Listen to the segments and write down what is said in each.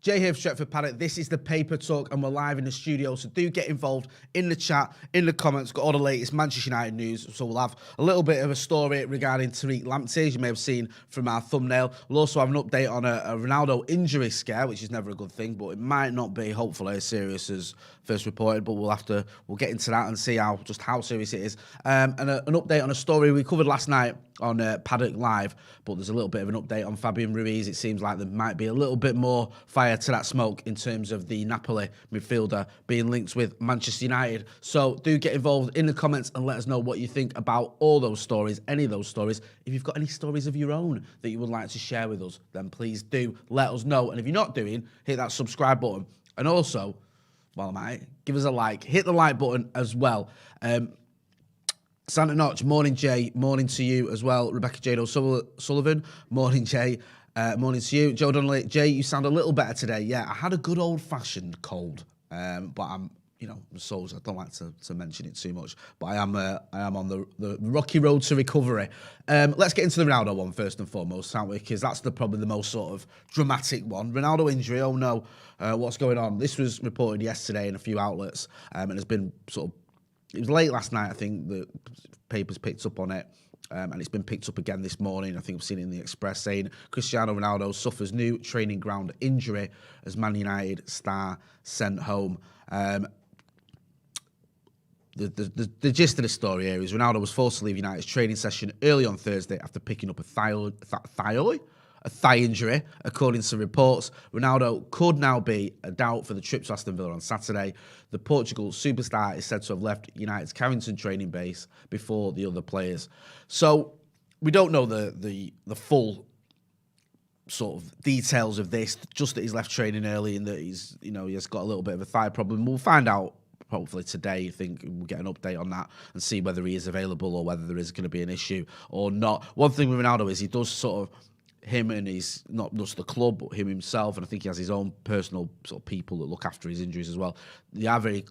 Jay here for Stretford, Paddock. This is the Paper Talk, and we're live in the studio, so do get involved in the chat, in the comments. Got all the latest Manchester United news, so we'll have a little bit of a story regarding Tariq Lamptey, as you may have seen from our thumbnail. We'll also have an update on a Ronaldo injury scare, which is never a good thing, but it might not be, hopefully, as serious as first reported, but we'll get into that and see how serious it is. And an update on a story we covered last night on Paddock Live, but there's a little bit of an update on Fabian Ruiz. It seems like there might be a little bit more fire to that smoke in terms of the Napoli midfielder being linked with Manchester United. So do get involved in the comments and let us know what you think about all those stories, any of those stories. If you've got any stories of your own that you would like to share with us, then please do let us know. And if you're not doing, hit that subscribe button. And also, well, mate, give us a like. Hit the like button as well. Santa Notch, morning Jay, morning to you as well. Rebecca Jade O'Sullivan, morning Jay, morning to you. Joe Donnelly, Jay, you sound a little better today. Yeah, I had a good old-fashioned cold, but I'm so I don't like to mention it too much. But I am on the rocky road to recovery. Let's get into the Ronaldo one first and foremost, aren't we? Because that's probably the most sort of dramatic one. Ronaldo injury, oh no, what's going on? This was reported yesterday in a few outlets, and has been sort of. It was late last night, I think, the papers picked up on it, and it's been picked up again this morning. I think we've seen it in the Express saying Cristiano Ronaldo suffers new training ground injury as Man United star sent home. The gist of the story here is Ronaldo was forced to leave United's training session early on Thursday after picking up a thigh injury, according to reports. Ronaldo could now be a doubt for the trip to Aston Villa on Saturday. The Portugal superstar is said to have left United's Carrington training base before the other players. So we don't know the full sort of details of this, just that he's left training early and that he has got a little bit of a thigh problem. We'll find out hopefully today. I think we'll get an update on that and see whether he is available or whether there is going to be an issue or not. One thing with Ronaldo is he does sort of, him and his, not just the club, but him himself, and I think he has his own personal sort of people that look after his injuries as well. They are very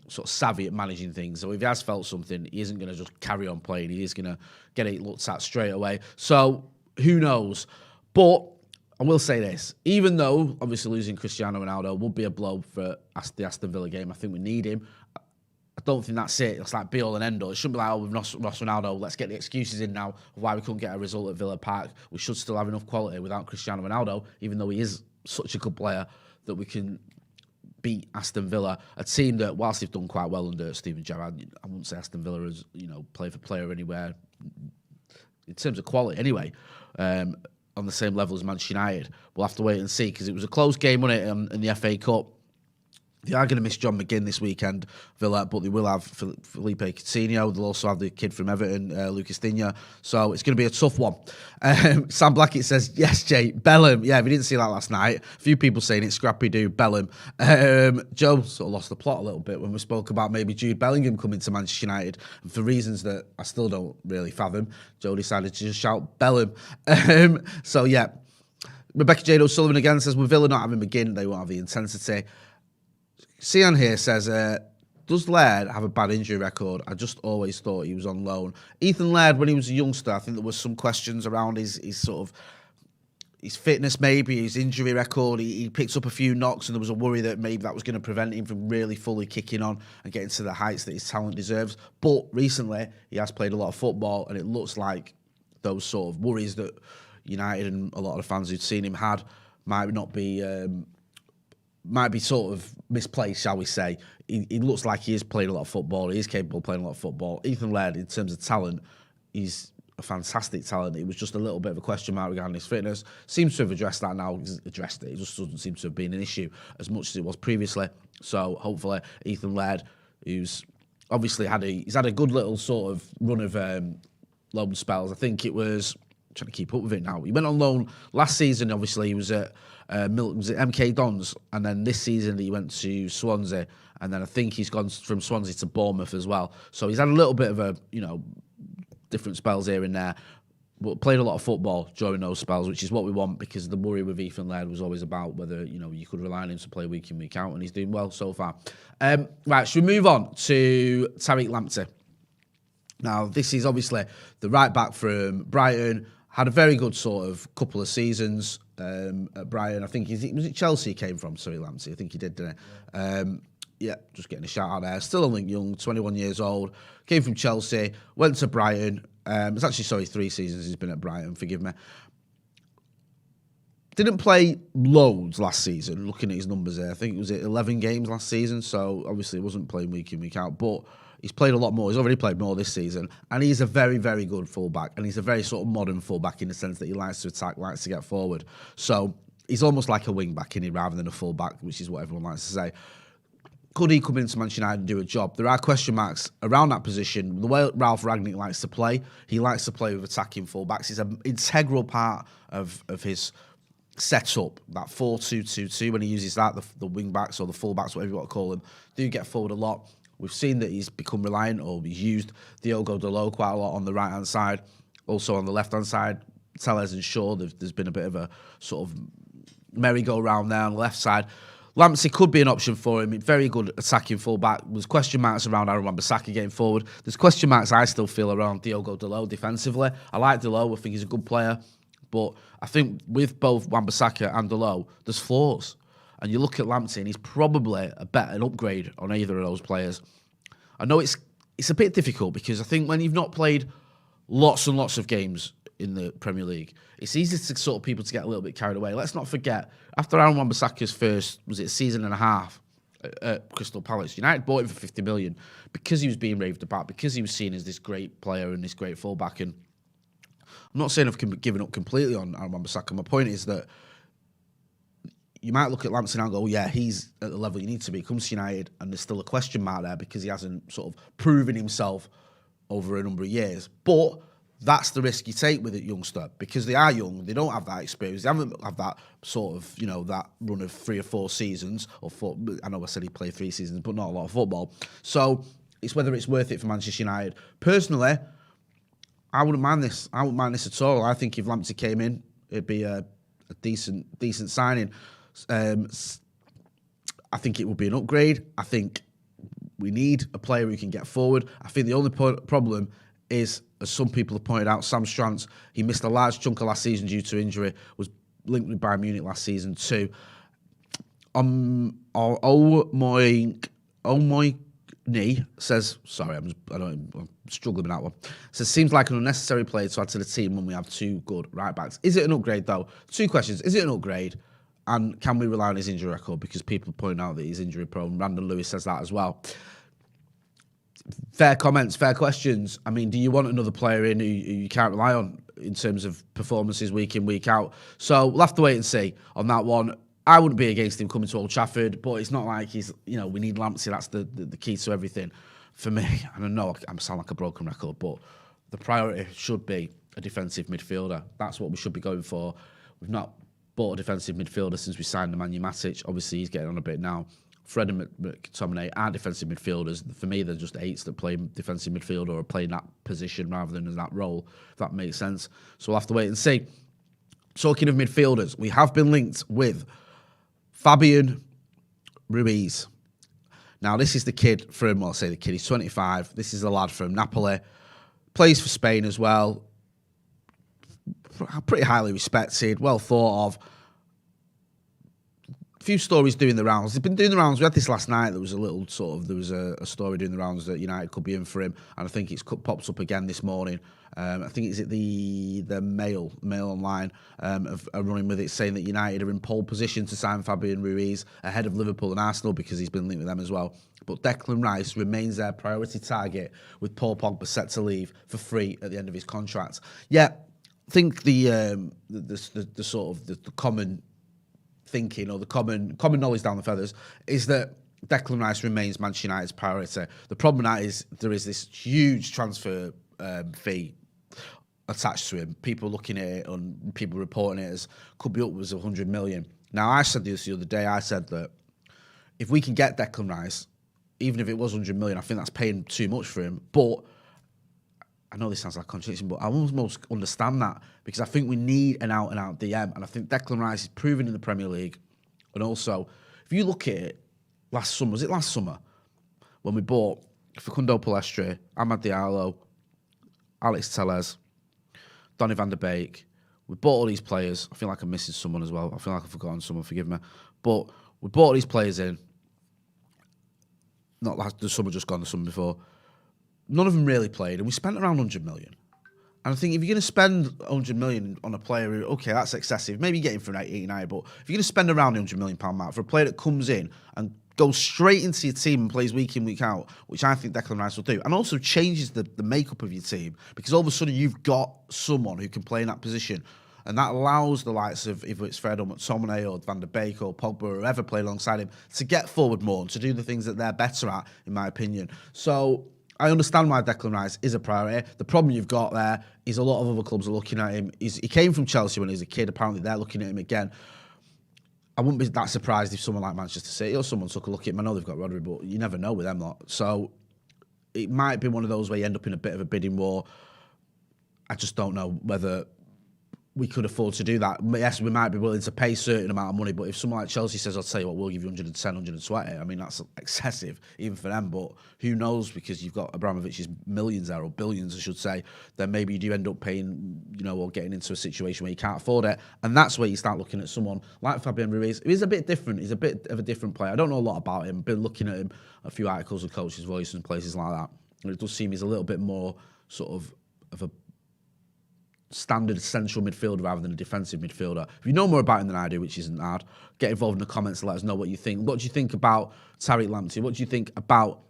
sort of savvy at managing things. So if he has felt something, he isn't going to just carry on playing. He is going to get it looked at straight away. So who knows? But I will say this, even though obviously losing Cristiano Ronaldo would be a blow for the Aston Villa game, I think we need him. I don't think that's it. It's like be all and end all. It shouldn't be like, oh, we've lost Ronaldo. Let's get the excuses in now of why we couldn't get a result at Villa Park. We should still have enough quality without Cristiano Ronaldo, even though he is such a good player, that we can beat Aston Villa, a team that, whilst they've done quite well under Steven Gerrard, I wouldn't say Aston Villa is, play for player anywhere in terms of quality anyway. On the same level as Manchester United. We'll have to wait and see, because it was a close game, wasn't it, in the FA Cup. They are going to miss John McGinn this weekend, Villa, but they will have Felipe Coutinho. They'll also have the kid from Everton, Lucas Digne. So it's going to be a tough one. Sam Blackett says, yes, Jay, Bellingham. Yeah, we didn't see that last night. A few people saying it's scrappy-do, Bellingham. Joe sort of lost the plot a little bit when we spoke about maybe Jude Bellingham coming to Manchester United. And for reasons that I still don't really fathom, Joe decided to just shout Bellingham. So, yeah. Rebecca Jade O'Sullivan again says, with Villa not having McGinn, they won't have the intensity. Sian here says, does Laird have a bad injury record? I just always thought he was on loan. Ethan Laird, when he was a youngster, I think there was some questions around his sort of his fitness, maybe his injury record. He picked up a few knocks, and there was a worry that maybe that was going to prevent him from really fully kicking on and getting to the heights that his talent deserves. But recently, he has played a lot of football, and it looks like those sort of worries that United and a lot of the fans who'd seen him had might be sort of misplaced, shall we say. He looks like he is playing a lot of football. He is capable of playing a lot of football. Ethan Laird, in terms of talent, he's a fantastic talent. It was just a little bit of a question mark regarding his fitness. Seems to have addressed that now. He's addressed it. It just doesn't seem to have been an issue as much as it was previously. So hopefully Ethan Laird, who's obviously he's had a good little sort of run of loan spells. I think it was, I'm trying to keep up with it now. He went on loan last season. Obviously, he was at was it MK Dons, and then this season he went to Swansea, and then I think he's gone from Swansea to Bournemouth as well. So he's had a little bit of a different spells here and there, but played a lot of football during those spells, which is what we want, because the worry with Ethan Laird was always about whether you could rely on him to play week in, week out, and he's doing well so far. Right, should we move on to Tariq Lamptey? Now, this is obviously the right back from Brighton. Had a very good sort of couple of seasons at Brighton. I think was it Chelsea he came from, Tariq Lamptey? I think he did, didn't he? Yeah, just getting a shout out there. Still only young, 21 years old. Came from Chelsea, went to Brighton. It's actually, 3 seasons he's been at Brighton, forgive me. Didn't play loads last season, looking at his numbers there. I think it was 11 games last season, so obviously he wasn't playing week in, week out. But he's played a lot more. He's already played more this season. And he's a very, very good fullback. And he's a very sort of modern fullback in the sense that he likes to attack, likes to get forward. So he's almost like a wing-back, isn't he, rather than a fullback, which is what everyone likes to say. Could he come into Manchester United and do a job? There are question marks around that position. The way Ralph Rangnick likes to play, he likes to play with attacking fullbacks. It's an integral part of his setup, that 4-2-2-2, when he uses that, the wing-backs or the full-backs, whatever you want to call them, do get forward a lot. We've seen that he's become reliant, or he's used Diogo Dalot quite a lot on the right-hand side. Also on the left-hand side, Telles and Shaw, there's been a bit of a sort of merry-go-round there on the left side. Lamptey could be an option for him. Very good attacking fullback. There's question marks around Aaron Wan-Bissaka getting forward. There's question marks I still feel around Diogo Dalot defensively. I like Dalot. I think he's a good player. But I think with both Wan-Bissaka and Dalot, there's flaws. And you look at Lamptey, and he's probably an upgrade on either of those players. I know it's a bit difficult because I think when you've not played lots and lots of games in the Premier League, it's easy to sort of people to get a little bit carried away. Let's not forget, after Aaron Wan-Bissaka's first, season and a half at Crystal Palace, United bought him for 50 million because he was being raved about, because he was seen as this great player and this great fullback. And I'm not saying I've given up completely on Aaron Wan-Bissaka. My point is that you might look at Lamptey and go, oh, yeah, he's at the level you need to be. He comes to United, and there's still a question mark there because he hasn't sort of proven himself over a number of years. But that's the risk you take with a youngster because they are young. They don't have that experience. They haven't had that sort of, that run of 3 or 4 seasons. Or 4, I know I said he played 3 seasons, but not a lot of football. So it's whether it's worth it for Manchester United. Personally, I wouldn't mind this. I wouldn't mind this at all. I think if Lamptey came in, it'd be a decent signing. I think it would be an upgrade. I think we need a player who can get forward. I think the only problem is, as some people have pointed out, Sam Strance, he missed a large chunk of last season due to injury, was linked with Bayern Munich last season too. My knee says, sorry, I'm struggling with that one. Says, seems like an unnecessary player to add to the team when we have 2 good right backs. Is it an upgrade though? 2 questions. Is it an upgrade? And can we rely on his injury record? Because people point out that he's injury prone. Brandon Lewis says that as well. Fair comments, fair questions. I mean, do you want another player in who you can't rely on in terms of performances week in, week out? So we'll have to wait and see on that one. I wouldn't be against him coming to Old Trafford, but it's not like he's, we need Lamptey. That's the key to everything. For me, I don't know, I sound like a broken record, but the priority should be a defensive midfielder. That's what we should be going for. We've not bought a defensive midfielder since we signed Nemanja Matic. Obviously, he's getting on a bit now. Fred and McTominay are defensive midfielders. For me, they're just 8s that play defensive midfielder or play in that position rather than in that role, if that makes sense. So we'll have to wait and see. Talking of midfielders, we have been linked with Fabian Ruiz. Now, this is the kid from, well, I'll say the kid, he's 25. This is the lad from Napoli. Plays for Spain as well. Pretty highly respected, well thought of. Few stories doing the rounds. They've been doing the rounds. We had this last night. There was a story doing the rounds that United could be in for him, and I think it's popped up again this morning. I think it's the Mail online are running with it, saying that United are in pole position to sign Fabian Ruiz ahead of Liverpool and Arsenal because he's been linked with them as well. But Declan Rice remains their priority target, with Paul Pogba set to leave for free at the end of his contract. Yeah, I think the sort of the common thinking or the common knowledge down the feathers is that Declan Rice remains Manchester United's priority. The problem with that is there is this huge transfer fee attached to him. People looking at it and people reporting it as could be upwards of 100 million. Now, I said this the other day. I said that if we can get Declan Rice, even if it was 100 million, I think that's paying too much for him. But I know this sounds like a contradiction, but I almost understand that because I think we need an out-and-out DM, and I think Declan Rice is proven in the Premier League. And also, if you look at it, last summer, when we bought Facundo Palestre, Amad Diallo, Alex Telles, Donny van der Beek, We bought all these players. I feel like I'm missing someone as well. I feel like I've forgotten someone, forgive me. But we bought all these players in. Not like the summer just gone, the summer before. None of them really played, and we spent around 100 million. And I think if you're going to spend 100 million on a player who, okay, that's excessive. Maybe you get him for an 89, but if you're going to spend around the 100 million pound mark for a player that comes in and goes straight into your team and plays week in, week out, which I think Declan Rice will do, and also changes the makeup of your team, because all of a sudden you've got someone who can play in that position. And that allows the likes of, if it's Fred or McTominay or Van der Beek or Pogba or whoever played alongside him, to get forward more and to do the things that they're better at, in my opinion. So I understand why Declan Rice is a priority. The problem you've got there is a lot of other clubs are looking at him. He came from Chelsea when he was a kid. Apparently they're looking at him again. I wouldn't be that surprised if someone like Manchester City or someone took a look at him. I know they've got Rodri, but you never know with them lot. So it might be one of those where you end up in a bit of a bidding war. I just don't know whether we could afford to do that. Yes, we might be willing to pay a certain amount of money, but if someone like Chelsea says, I'll tell you what, we'll give you 110, 120, I mean, that's excessive, even for them, but who knows, because you've got Abramovich's millions there, or billions, I should say, then maybe you do end up paying, or getting into a situation where you can't afford it, and that's where you start looking at someone like Fabian Ruiz, who is a bit different. He's a bit of a different player. I don't know a lot about him, been looking at him, a few articles of Coach's Voice and places like that, and it does seem he's a little bit more sort of a standard central midfielder rather than a defensive midfielder. If you know more about him than I do, which isn't hard, get involved in the comments and let us know what you think. What do you think about Tariq Lamptey? What do you think about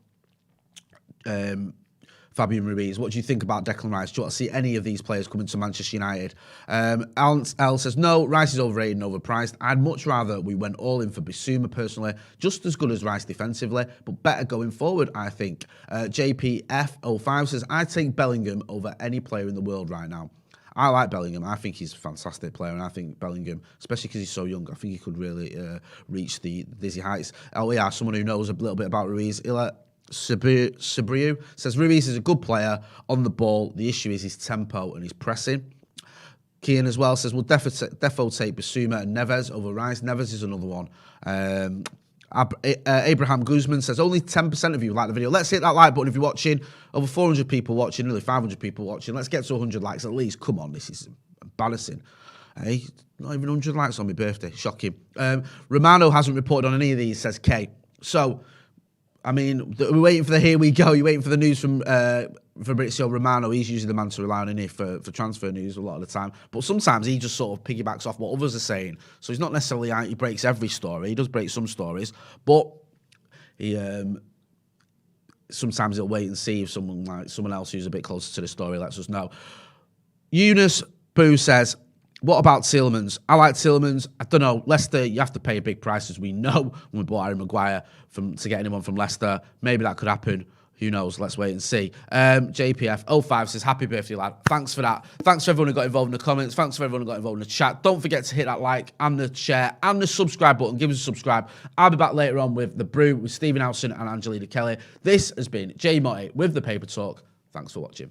Fabian Ruiz? What do you think about Declan Rice? Do you want to see any of these players coming to Manchester United? Al says, no, Rice is overrated and overpriced. I'd much rather we went all in for Bissouma personally, just as good as Rice defensively, but better going forward, I think. JPF05 says, I'd take Bellingham over any player in the world right now. I like Bellingham. I think he's a fantastic player, and I think Bellingham, especially because he's so young, I think he could really reach the dizzy heights. Oh yeah, someone who knows a little bit about Ruiz, Sabriu says, Ruiz is a good player on the ball. The issue is his tempo and his pressing. Kian as well says, we'll defo take Bissouma and Neves over Rice. Neves is another one. Abraham Guzman says, only 10% of you like the video. Let's hit that like button if you're watching. Over 400 people watching, nearly 500 people watching. Let's get to 100 likes at least. Come on, this is embarrassing. Hey, not even 100 likes on my birthday. Shocking. Romano hasn't reported on any of these, says Kay. So, I mean, we're waiting for the here we go. You're waiting for the news from Fabrizio Romano. He's usually the man to rely on in here for transfer news a lot of the time. But sometimes he just sort of piggybacks off what others are saying. So he's not necessarily out. He breaks every story. He does break some stories. But he sometimes he'll wait and see if someone else who's a bit closer to the story lets us know. Eunice Boo says, what about Tielemans? I like Tielemans. I don't know. Leicester, you have to pay a big price, as we know, when we bought Harry Maguire to get anyone from Leicester. Maybe that could happen. Who knows? Let's wait and see. JPF05 says, happy birthday, lad. Thanks for that. Thanks for everyone who got involved in the comments. Thanks for everyone who got involved in the chat. Don't forget to hit that like and the share and the subscribe button. Give us a subscribe. I'll be back later on with The Brew with Stephen Howson and Angelina Kelly. This has been Jay Motti with The Paper Talk. Thanks for watching.